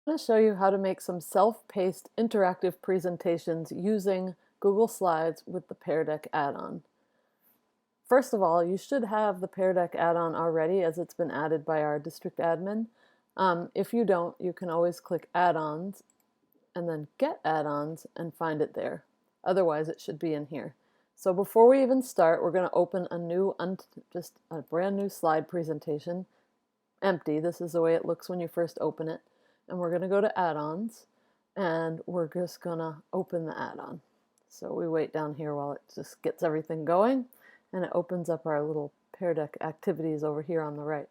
I'm going to show you how to make some self-paced interactive presentations using Google Slides with the Peardeck add-on. First of all, you should have the Peardeck add-on already as it's been added by our district admin. If you don't, you can always click add-ons and then get add-ons and find it there. Otherwise, it should be in here. So before we even start, we're going to open a new, just a brand new slide presentation, empty. This is the way it looks when you first open it. And we're going to go to add-ons and we're just going to open the add-on. So we wait down here while it just gets everything going, and it opens up our little Peardeck activities over here on the right.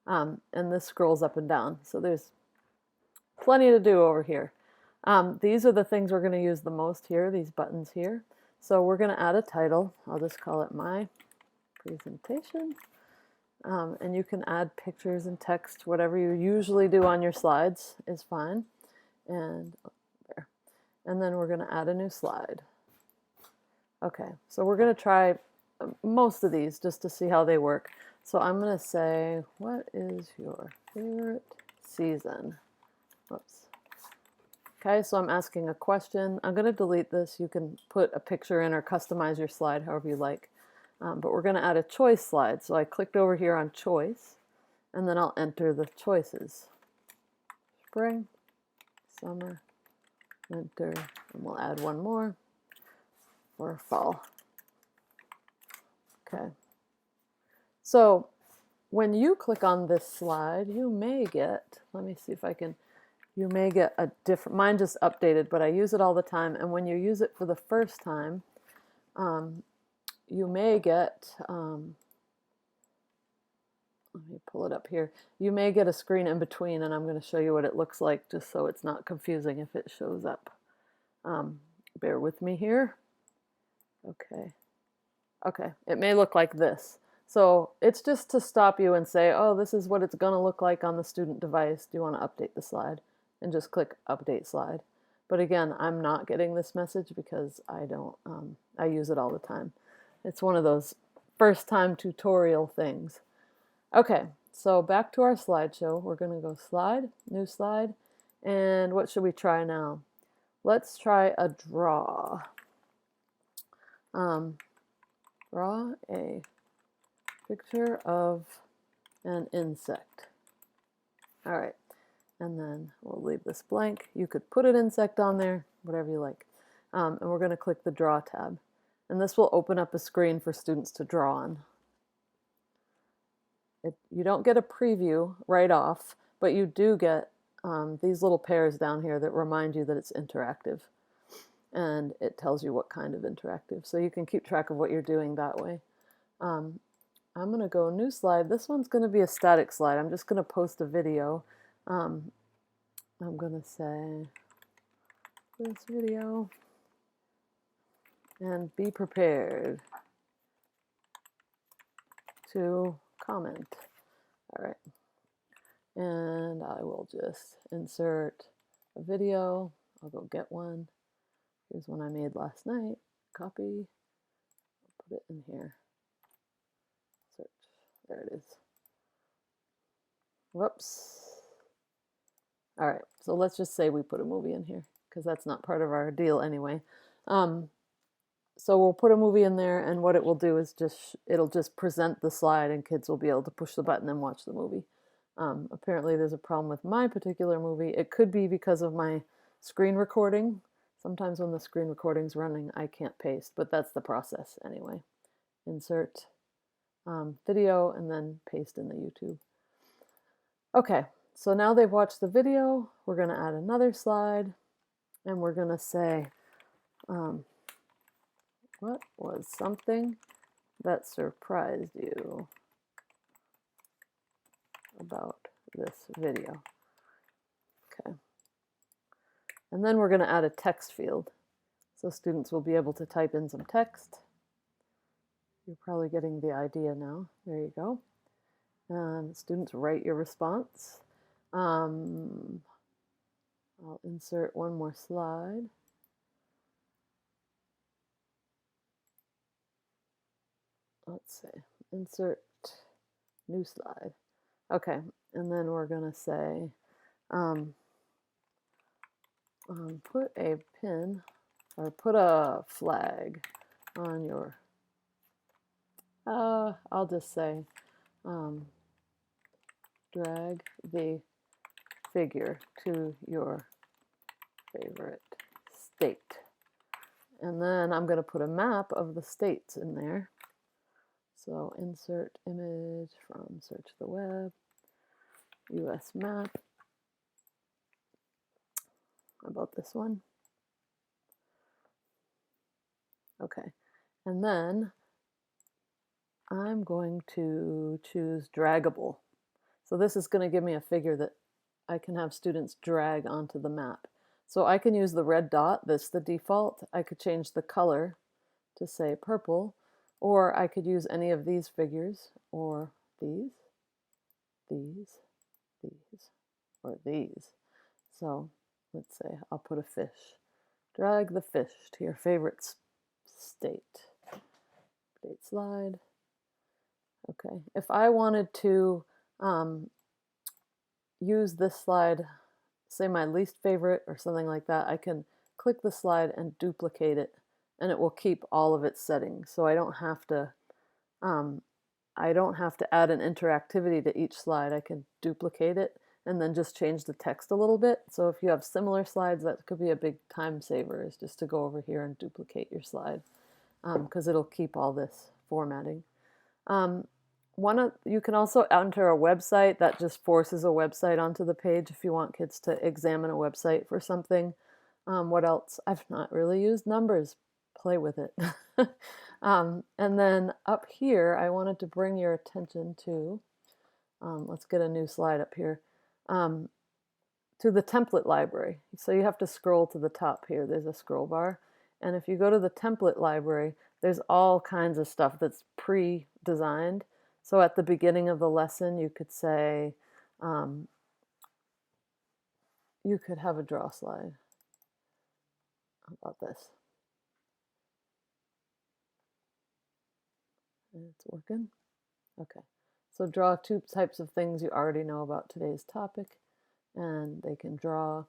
And this scrolls up and down. So there's plenty to do over here. These are the things we're going to use the most here, these buttons here. So we're going to add a title. I'll just call it My Presentation. And you can add pictures and text, whatever you usually do on your slides is fine. And there. And then we're going to add a new slide. Okay, so we're going to try most of these just to see how they work. So I'm going to say, what is your favorite season? Whoops. Okay, so I'm asking a question. I'm going to delete this. You can put a picture in or customize your slide however you like. But we're going to add a choice slide. So I clicked over here on choice, and then I'll enter the choices. Spring, summer, winter, and we'll add one more for fall. Okay. So when you click on this slide, you may get, let me see if I can, you may get a different, mine just updated, but I use it all the time. And when you use it for the first time, you may get, let me pull it up here. You may get a screen in between, and I'm going to show you what it looks like just so it's not confusing if it shows up. Bear with me here. Okay. Okay, it may look like this. So it's just to stop you and say, oh, this is what it's going to look like on the student device. Do you want to update the slide? And just click Update Slide. But again, I'm not getting this message because I don't, I use it all the time. It's one of those first time tutorial things. Okay, so back to our slideshow. We're going to go Slide, New Slide, and what should we try now? Let's try a draw. Draw a picture of an insect. All right, and then we'll leave this blank. You could put an insect on there, whatever you like. And we're going to click the Draw tab. And this will open up a screen for students to draw on. You don't get a preview right off, but you do get these little pairs down here that remind you that it's interactive. And it tells you what kind of interactive. So you can keep track of what you're doing that way. I'm going to go New Slide. This one's going to be a static slide. I'm just going to post a video. I'm going to say this video, and be prepared to comment. All right. And I will just insert a video. I'll go get one. Here's one I made last night. Copy. Put it in here. Search. There it is. Whoops. All right, so let's just say we put a movie in here because that's not part of our deal anyway. So we'll put a movie in there, and what it will do is it'll just present the slide, and kids will be able to push the button and watch the movie. Apparently there's a problem with my particular movie. It could be because of my screen recording. Sometimes when the screen recording's running, I can't paste, but that's the process anyway. Insert video and then paste in the YouTube. Okay, so now they've watched the video. We're going to add another slide, and we're going to say, what was something that surprised you about this video? Okay. And then we're going to add a text field. So students will be able to type in some text. You're probably getting the idea now. There you go. And students write your response. I'll insert one more slide. Let's see, insert new slide. Okay, and then we're going to say, put a pin or put a flag on your, I'll just say, drag the figure to your favorite state. And then I'm going to put a map of the states in there. So insert image from search the web, US map. How about this one? Okay, and then I'm going to choose draggable. So this is going to give me a figure that I can have students drag onto the map. So I can use the red dot, that's the default. I could change the color to say purple, or I could use any of these figures, or these, or these. So let's say I'll put a fish. Drag the fish to your favorite state. Date slide. Okay, if I wanted to use this slide, say my least favorite or something like that, I can click the slide and duplicate it, and it will keep all of its settings. So I don't have to add an interactivity to each slide. I can duplicate it and then just change the text a little bit. So if you have similar slides, that could be a big time saver, is just to go over here and duplicate your slide, because it'll keep all this formatting. You can also enter a website that just forces a website onto the page if you want kids to examine a website for something. What else? I've not really used numbers. Play with it. And then up here, I wanted to bring your attention to, let's get a new slide up here, to the template library. So you have to scroll to the top here. There's a scroll bar. And if you go to the template library, there's all kinds of stuff that's pre-designed. So at the beginning of the lesson, you could say, you could have a draw slide. How about this? It's working. Okay. So draw two types of things you already know about today's topic, and they can draw,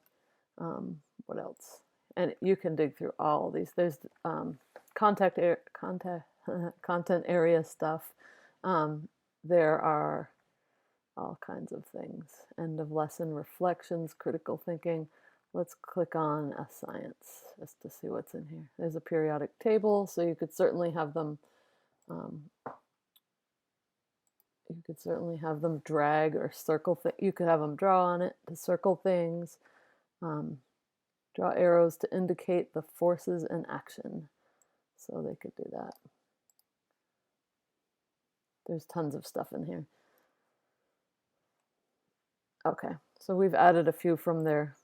what else? And you can dig through all of these. There's content area stuff. There are all kinds of things. End of lesson reflections, critical thinking. Let's click on a science just to see what's in here. There's a periodic table, so you could certainly have them drag or circle. You could have them draw on it to circle things. Draw arrows to indicate the forces in action. So they could do that. There's tons of stuff in here. Okay, so we've added a few from their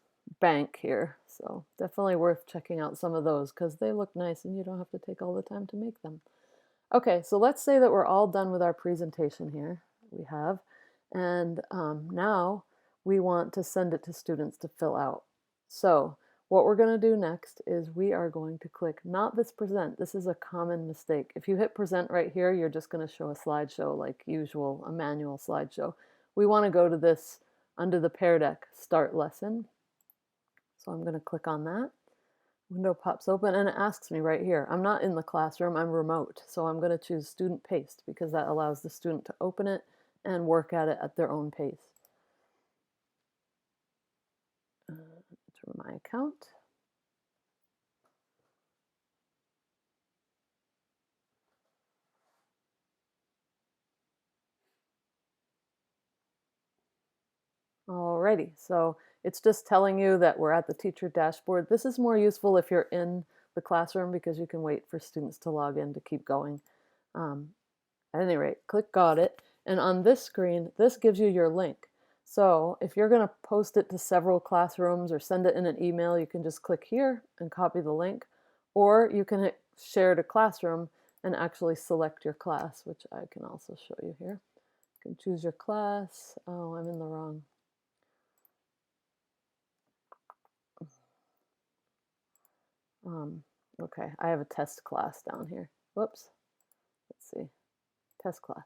bank here. So definitely worth checking out some of those because they look nice and you don't have to take all the time to make them. Okay, so let's say that we're all done with our presentation here. We have. And now we want to send it to students to fill out. So what we're going to do next is we are going to click not this present. This is a common mistake. If you hit present right here, you're just going to show a slideshow like usual, a manual slideshow. We want to go to this under the Peardeck Start Lesson. So I'm going to click on that. Window pops open and it asks me right here. I'm not in the classroom, I'm remote. So I'm going to choose Student Paste because that allows the student to open it and work at it at their own pace. Enter my account. Alrighty, so it's just telling you that we're at the teacher dashboard. This is more useful if you're in the classroom because you can wait for students to log in to keep going. At any rate, click Got It. And on this screen, this gives you your link. So if you're going to post it to several classrooms or send it in an email, you can just click here and copy the link. Or you can hit Share to Classroom and actually select your class, which I can also show you here. You can choose your class. Oh, I'm in the wrong. Okay, I have a test class down here. Whoops. Let's see. Test class.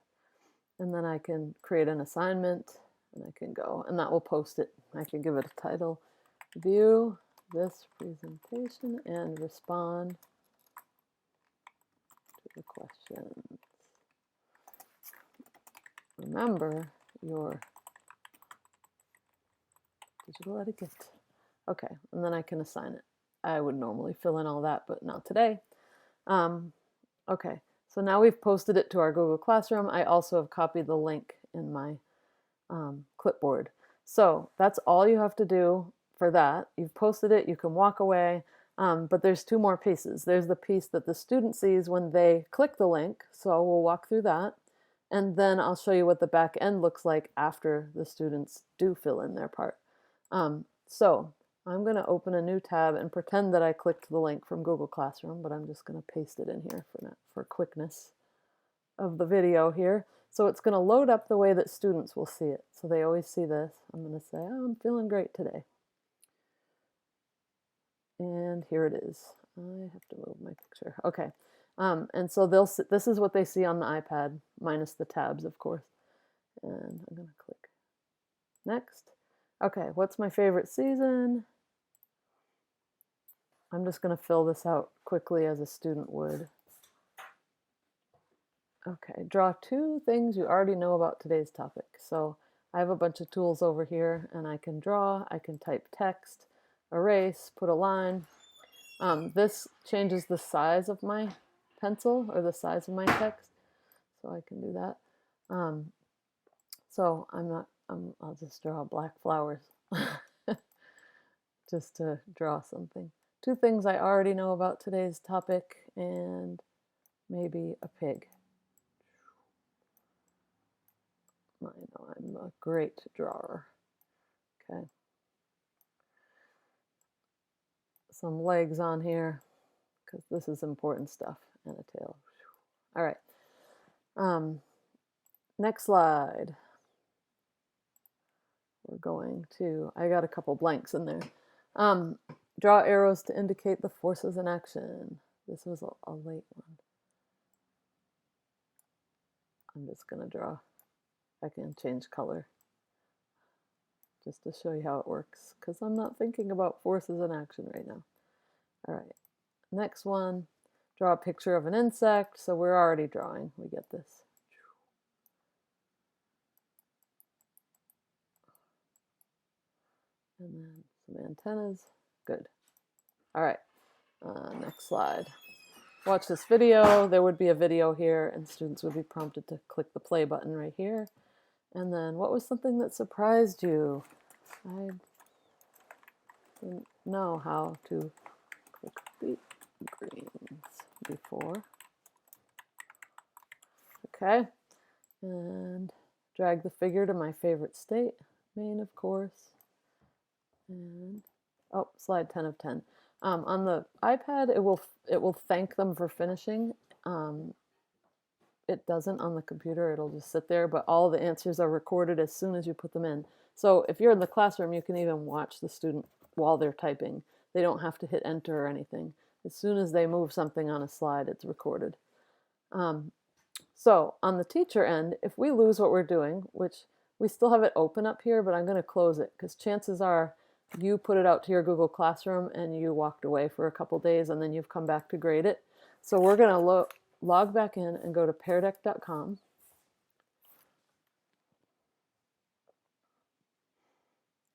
And then I can create an assignment and I can go, and that will post it. I can give it a title, View this presentation and respond to the questions. Remember your digital etiquette. Okay, and then I can assign it. I would normally fill in all that, but not today. Okay, so now we've posted it to our Google Classroom. I also have copied the link in my clipboard. So that's all you have to do for that. You've posted it, you can walk away, but there's two more pieces. There's the piece that the student sees when they click the link, so we'll walk through that. And then I'll show you what the back end looks like after the students do fill in their part. So I'm going to open a new tab and pretend that I clicked the link from Google Classroom, but I'm just going to paste it in here for quickness of the video here. So it's going to load up the way that students will see it. So they always see this. I'm going to say, oh, I'm feeling great today. And here it is. I have to move my picture. Okay. And so this is what they see on the iPad, minus the tabs, of course. And I'm going to click next. Okay, what's my favorite season? I'm just going to fill this out quickly as a student would. Okay, draw 2 things you already know about today's topic. So I have a bunch of tools over here, and I can draw, I can type text, erase, put a line. This changes the size of my pencil or the size of my text, so I can do that. So I'll just draw black flowers just to draw something. 2 things I already know about today's topic, and maybe a pig. I know I'm a great drawer. Okay. Some legs on here, because this is important stuff, and a tail. All right. Next slide. We're going to, I got a couple blanks in there. Draw arrows to indicate the forces in action. This was a late one. I'm just going to draw. I can change color just to show you how it works, because I'm not thinking about forces in action right now. All right, next one, draw a picture of an insect. So we're already drawing, we get this. And then some antennas, good. All right, next slide. Watch this video. There would be a video here, and students would be prompted to click the play button right here. And then what was something that surprised you? I didn't know how to click the greens before. Okay, and drag the figure to my favorite state, Maine, of course. And oh, slide 10 of 10. On the iPad, it will thank them for finishing. It doesn't on the computer, it'll just sit there, but all the answers are recorded as soon as you put them in. So if you're in the classroom, you can even watch the student while they're typing. They don't have to hit enter or anything. As soon as they move something on a slide, it's recorded. So on the teacher end, if we lose what we're doing, which we still have it open up here, but I'm going to close it because chances are you put it out to your Google Classroom and you walked away for a couple days and then you've come back to grade it. So we're going to log back in and go to peardeck.com.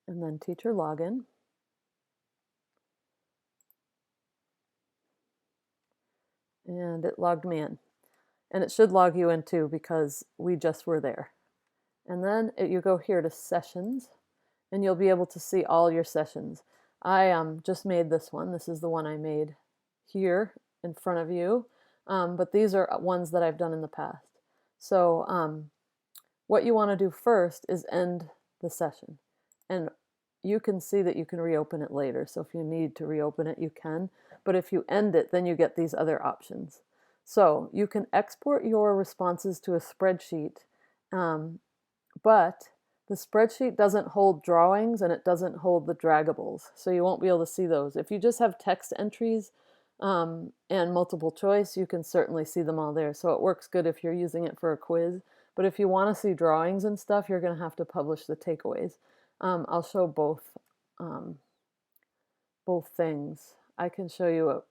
And then teacher login. And it logged me in. And it should log you in too because we just were there. And then you go here to sessions and you'll be able to see all your sessions. I just made this one. This is the one I made here in front of you. But these are ones that I've done in the past. So what you want to do first is end the session. And you can see that you can reopen it later. So if you need to reopen it, you can. But if you end it, then you get these other options. So you can export your responses to a spreadsheet, but the spreadsheet doesn't hold drawings and it doesn't hold the draggables. So you won't be able to see those. If you just have text entries and multiple choice, you can certainly see them all there. So it works good if you're using it for a quiz. But if you want to see drawings and stuff, you're going to have to publish the takeaways. I'll show both both things. I can show you a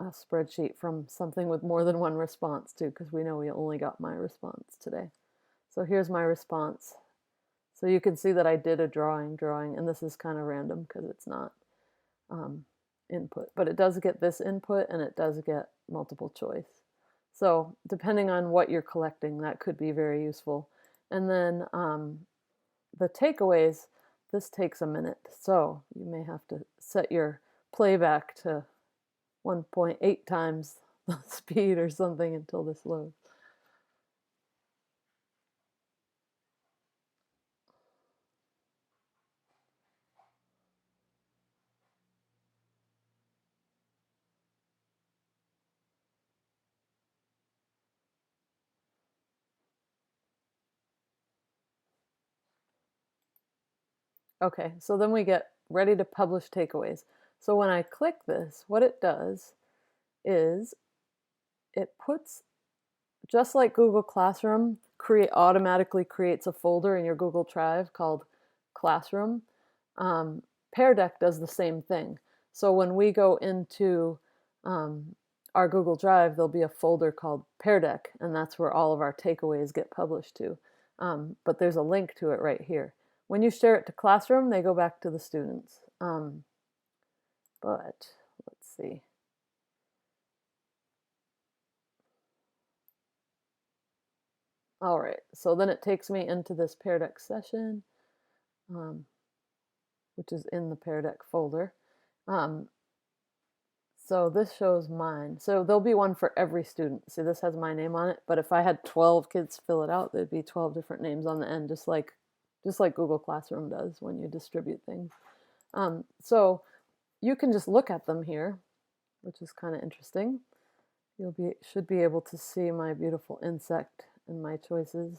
spreadsheet from something with more than one response too, because we know we only got my response today. So here's my response. So you can see that I did a drawing, and this is kind of random because it's not input, but it does get this input and it does get multiple choice. So depending on what you're collecting, that could be very useful. And then the takeaways, this takes a minute, so you may have to set your playback to 1.8 times the speed or something until this loads. Okay, so then we get ready to publish takeaways. So when I click this, what it does is it puts, just like Google Classroom automatically creates a folder in your Google Drive called Classroom, Peardeck does the same thing. So when we go into our Google Drive, there'll be a folder called Peardeck, and that's where all of our takeaways get published to. But there's a link to it right here. When you share it to Classroom, they go back to the students. But let's see. All right, so then it takes me into this Peardeck session, which is in the Peardeck folder. So this shows mine. So there'll be one for every student. See, this has my name on it, but if I had 12 kids fill it out, there'd be 12 different names on the end, just like Google Classroom does when you distribute things. So you can just look at them here, which is kind of interesting. Should be able to see my beautiful insect and my choices.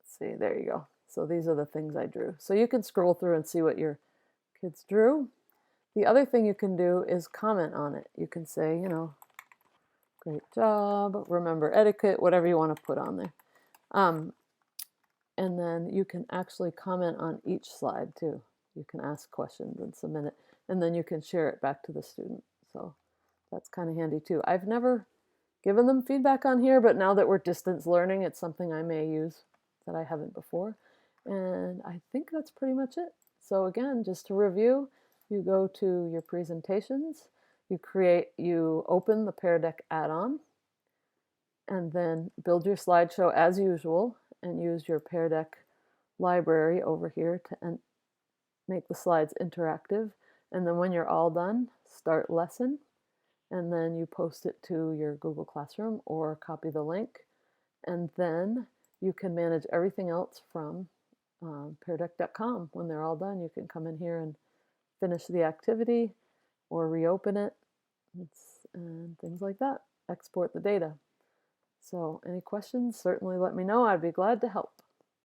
Let's see, there you go. So these are the things I drew. So you can scroll through and see what your kids drew. The other thing you can do is comment on it. You can say, you know, great job, remember etiquette, whatever you want to put on there. And then you can actually comment on each slide too. You can ask questions and submit it, and then you can share it back to the student. So that's kind of handy too. I've never given them feedback on here, but now that we're distance learning, it's something I may use that I haven't before. And I think that's pretty much it. So again, just to review, you go to your presentations, you open the Peardeck add-on, and then build your slideshow as usual, and use your Peardeck library over here to make the slides interactive. And then when you're all done, start lesson, and then you post it to your Google Classroom or copy the link. And then you can manage everything else from peardeck.com. When they're all done, you can come in here and finish the activity or reopen it and things like that. Export the data. So any questions, certainly let me know. I'd be glad to help.